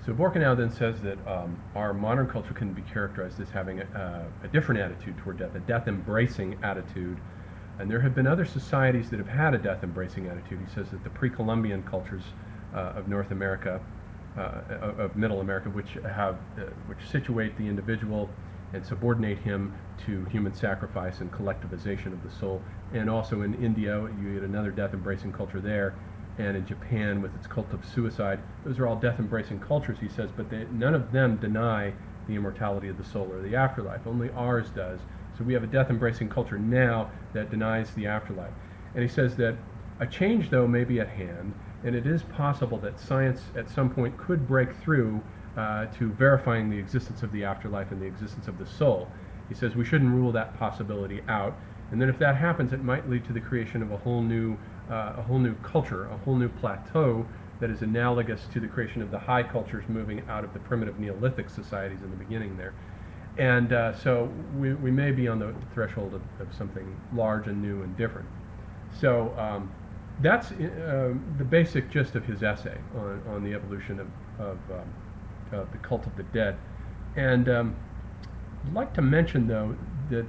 So Borkenau then says that our modern culture can be characterized as having a different attitude toward death, a death-embracing attitude. And there have been other societies that have had a death-embracing attitude. He says that the pre-Columbian cultures of North America, of Middle America, which situate the individual and subordinate him to human sacrifice and collectivization of the soul. And also in India, you get another death-embracing culture there. And in Japan, with its cult of suicide, those are all death-embracing cultures, he says, but none of them deny the immortality of the soul or the afterlife. Only ours does. So we have a death-embracing culture now that denies the afterlife. And he says that a change, though, may be at hand, and it is possible that science at some point could break through to verifying the existence of the afterlife and the existence of the soul. He says we shouldn't rule that possibility out. And then if that happens, it might lead to the creation of a whole new culture, a whole new plateau that is analogous to the creation of the high cultures moving out of the primitive Neolithic societies in the beginning there. And so we may be on the threshold of something large and new and different. So that's the basic gist of his essay on the evolution of the cult of the dead. And I'd like to mention, though, that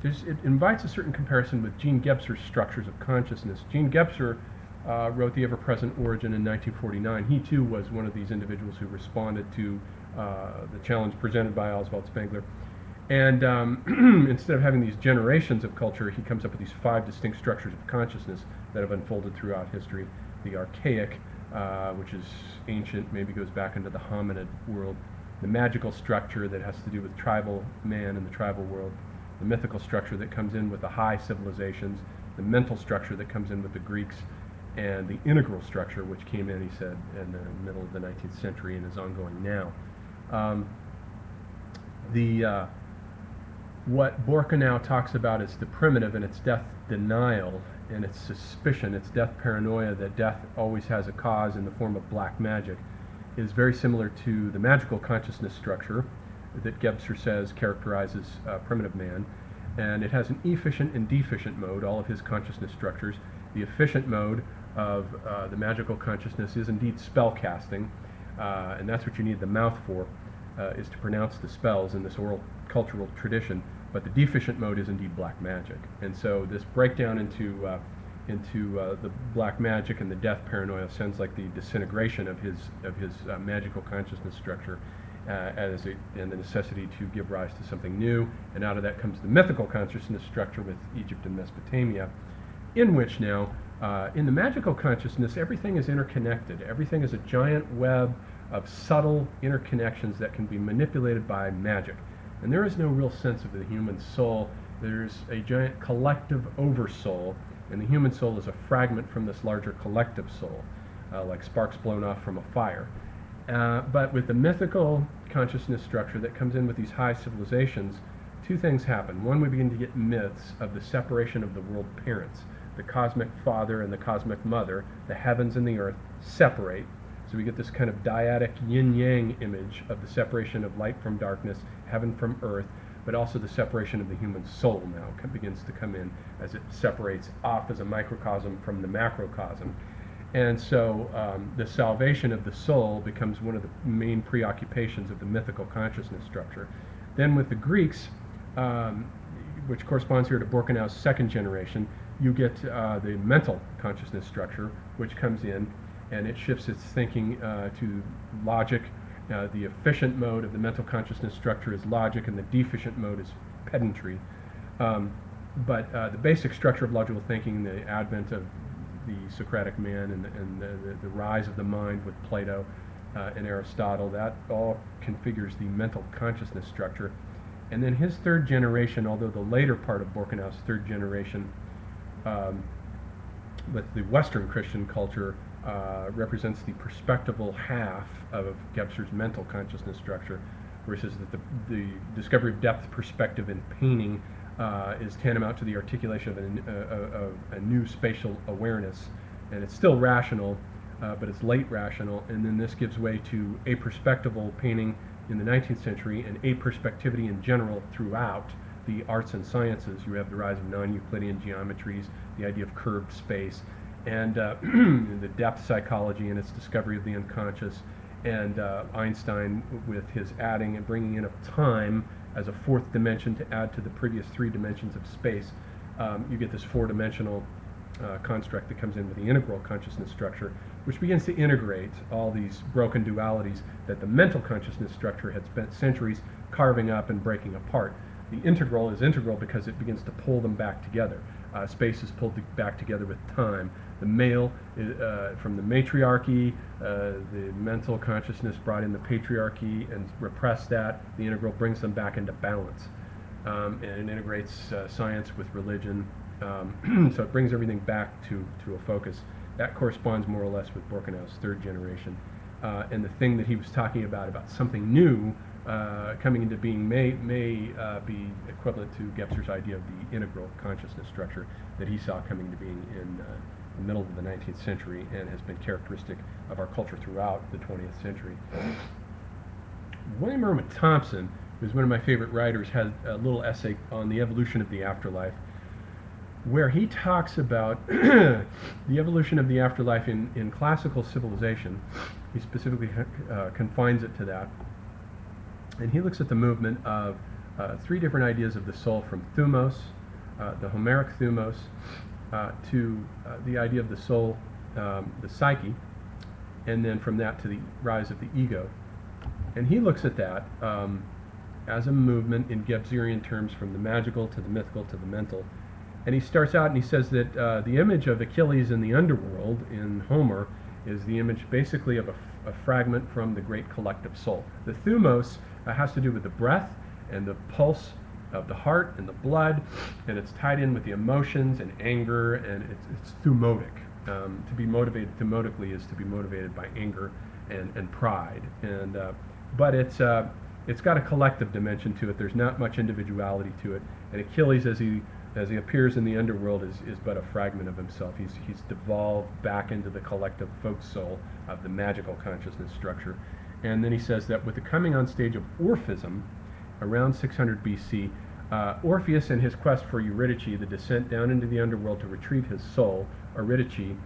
it invites a certain comparison with Jean Gebser's structures of consciousness. Jean Gebser wrote The Ever-Present Origin in 1949. He too was one of these individuals who responded to the challenge presented by Oswald Spengler. And instead of having these generations of culture, he comes up with these 5 distinct structures of consciousness that have unfolded throughout history. The archaic, which is ancient, maybe goes back into the hominid world. The magical structure that has to do with tribal man and the tribal world. The mythical structure that comes in with the high civilizations, the mental structure that comes in with the Greeks, and the integral structure, which came in, he said, in the middle of the 19th century and is ongoing now. What Borkenau talks about is the primitive and its death denial and its suspicion, its death paranoia that death always has a cause in the form of black magic, is very similar to the magical consciousness structure that Gebser says characterizes primitive man. And it has an efficient and deficient mode, all of his consciousness structures. The efficient mode of the magical consciousness is indeed spell casting, and that's what you need the mouth for, is to pronounce the spells in this oral cultural tradition. But the deficient mode is indeed black magic. And so this breakdown into the black magic and the death paranoia sounds like the disintegration of his magical consciousness structure, and the necessity to give rise to something new. And out of that comes the mythical consciousness structure with Egypt and Mesopotamia, in which now, in the magical consciousness, everything is interconnected. Everything is a giant web of subtle interconnections that can be manipulated by magic. And there is no real sense of the human soul. There's a giant collective oversoul, and the human soul is a fragment from this larger collective soul, like sparks blown off from a fire. But with the mythical consciousness structure that comes in with these high civilizations, 2 things happen. One, we begin to get myths of the separation of the world parents. The cosmic father and the cosmic mother, the heavens and the earth, separate. So we get this kind of dyadic yin-yang image of the separation of light from darkness, heaven from earth, but also the separation of the human soul now begins to come in as it separates off as a microcosm from the macrocosm. And so the salvation of the soul becomes one of the main preoccupations of the mythical consciousness structure. Then with the Greeks, which corresponds here to Borkenau's 2nd generation, you get the mental consciousness structure, which comes in, and it shifts its thinking to logic. The efficient mode of the mental consciousness structure is logic, and the deficient mode is pedantry. But the basic structure of logical thinking, the advent of the Socratic man and the rise of the mind with Plato and Aristotle, that all configures the mental consciousness structure. And then his 3rd generation, although the later part of Borkenau's 3rd generation, with the Western Christian culture, represents the perspectival half of Gebser's mental consciousness structure, where he says that the discovery of depth perspective in painting is tantamount to the articulation of a new spatial awareness. And it's still rational, but it's late rational, and then this gives way to aperspectival painting in the 19th century and aperspectivity in general throughout the arts and sciences. You have the rise of non-Euclidean geometries, the idea of curved space, and the depth psychology and its discovery of the unconscious, And Einstein, with his adding and bringing in of time as a fourth dimension to add to the previous three dimensions of space, you get this four-dimensional construct that comes in with the integral consciousness structure, which begins to integrate all these broken dualities that the mental consciousness structure had spent centuries carving up and breaking apart. The integral is integral because it begins to pull them back together. Space is pulled back together with time. The male, from the matriarchy, the mental consciousness brought in the patriarchy and repressed that. The integral brings them back into balance. And it integrates science with religion. So it brings everything back to a focus. That corresponds more or less with Borkenau's third generation. And the thing that he was talking about something new coming into being may be equivalent to Gebser's idea of the integral consciousness structure that he saw coming into being in the middle of the 19th century and has been characteristic of our culture throughout the 20th century. William Irwin Thompson, who's one of my favorite writers, had a little essay on the evolution of the afterlife, where he talks about the evolution of the afterlife in classical civilization. He specifically confines it to that. And he looks at the movement of three different ideas of the soul, from thumos, the Homeric thumos, to the idea of the soul, the psyche, and then from that to the rise of the ego. And he looks at that as a movement in Gebserian terms, from the magical to the mythical to the mental. And he starts out and he says that the image of Achilles in the underworld in Homer is the image basically of a fragment from the great collective soul. The thumos has to do with the breath and the pulse of the heart and the blood, and it's tied in with the emotions and anger, and it's thumotic. To be motivated thumotically is to be motivated by anger and pride. And but it's got a collective dimension to it. There's not much individuality to it. And Achilles, as he appears in the underworld, is but a fragment of himself. He's devolved back into the collective folk soul of the magical consciousness structure. And then he says that with the coming on stage of Orphism, around 600 BC, Orpheus and his quest for Eurydice, the descent down into the underworld to retrieve his soul, Eurydice,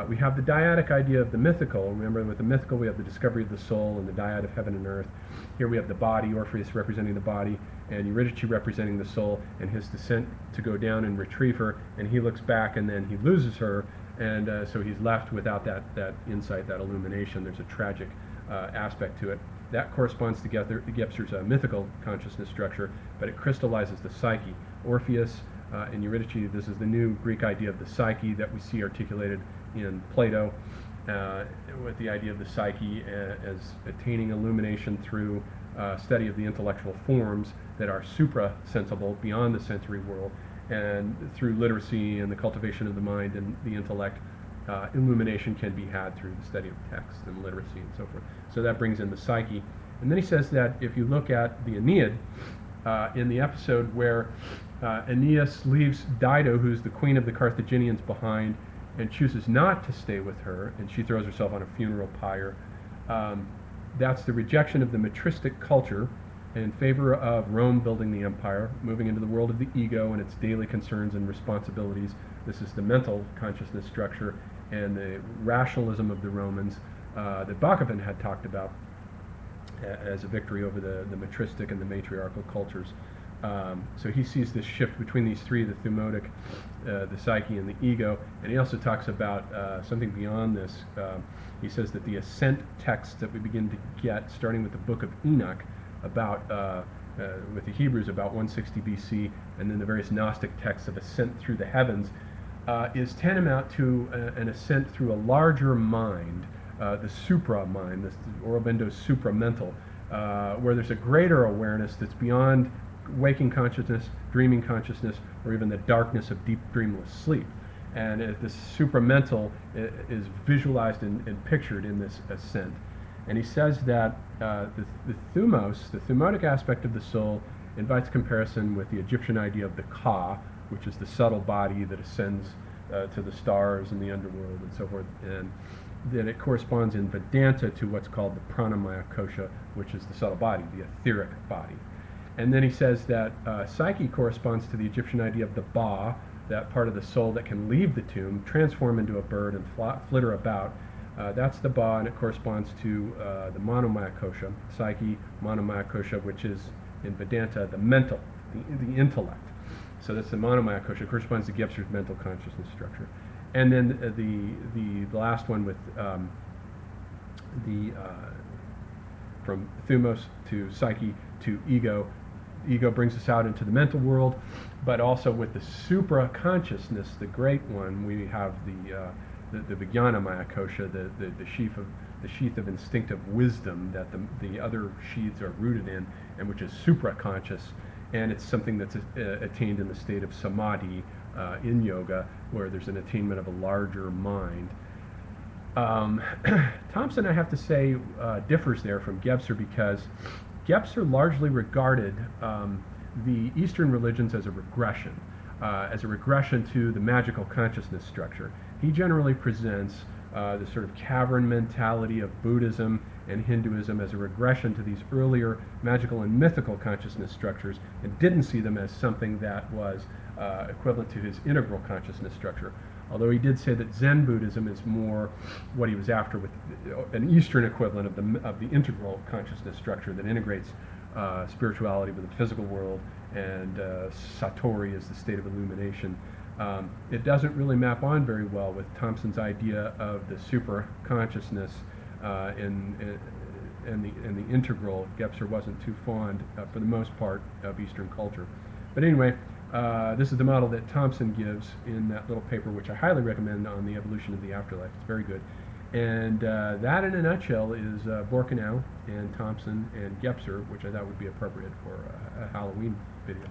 we have the dyadic idea of the mythical. Remember, with the mythical we have the discovery of the soul and the dyad of heaven and earth. Here we have the body, Orpheus representing the body, and Eurydice representing the soul, and his descent to go down and retrieve her, and he looks back and then he loses her, and so he's left without that insight, that illumination. There's a tragic aspect to it. That corresponds to Gebser's mythical consciousness structure, but it crystallizes the psyche. Orpheus and Eurydice, this is the new Greek idea of the psyche that we see articulated in Plato, with the idea of the psyche as attaining illumination through study of the intellectual forms that are supra-sensible, beyond the sensory world, and through literacy and the cultivation of the mind and the intellect, illumination can be had through the study of text and literacy and so forth. So that brings in the psyche. And then he says that if you look at the Aeneid, in the episode where Aeneas leaves Dido, who's the queen of the Carthaginians, behind and chooses not to stay with her, and she throws herself on a funeral pyre, that's the rejection of the metristic culture in favor of Rome building the empire, moving into the world of the ego and its daily concerns and responsibilities. This is the mental consciousness structure and the rationalism of the Romans that Bakovan had talked about as a victory over the metristic and the matriarchal cultures. So he sees this shift between these three, the thumotic, the psyche, and the ego. And he also talks about something beyond this. He says that the ascent texts that we begin to get, starting with the book of Enoch, about with the Hebrews about 160 BC, and then the various Gnostic texts of ascent through the heavens, is tantamount to an ascent through a larger mind, the supra-mind, this Aurobendo's supramental, where there's a greater awareness that's beyond waking consciousness, dreaming consciousness, or even the darkness of deep dreamless sleep. And this supramental is visualized and pictured in this ascent. And he says that the thumos, the thumotic aspect of the soul, invites comparison with the Egyptian idea of the ka, which is the subtle body that ascends to the stars and the underworld and so forth. And then it corresponds in Vedanta to what's called the pranamaya kosha, which is the subtle body, the etheric body. And then he says that psyche corresponds to the Egyptian idea of the ba, that part of the soul that can leave the tomb, transform into a bird, and flitter about, That's the Ba, and it corresponds to the monomaya-kosha, psyche, monomaya-kosha, which is in Vedanta the mental, the intellect. So that's the monomaya-kosha, corresponds to Gebser's mental consciousness structure. And then the last one with from thumos to psyche to ego. Ego brings us out into the mental world, but also with the supra-consciousness, the great one, we have the Vijnana-maya-kosha, the sheath of instinctive wisdom that the other sheaths are rooted in, and which is supra-conscious, and it's something that's attained in the state of samadhi in yoga, where there's an attainment of a larger mind. Thompson, I have to say, differs there from Gebser, because Gebser largely regarded the Eastern religions as a regression to the magical consciousness structure. He generally presents the sort of cavern mentality of Buddhism and Hinduism as a regression to these earlier magical and mythical consciousness structures, and didn't see them as something that was equivalent to his integral consciousness structure. Although he did say that Zen Buddhism is more what he was after, with an Eastern equivalent of the integral consciousness structure that integrates spirituality with the physical world, and Satori is the state of illumination. It doesn't really map on very well with Thompson's idea of the super consciousness and the integral. Gebser wasn't too fond, for the most part, of Eastern culture. But anyway, this is the model that Thompson gives in that little paper, which I highly recommend, on the evolution of the afterlife. It's very good. And that, in a nutshell, is Borkenau and Thompson and Gebser, which I thought would be appropriate for a Halloween video.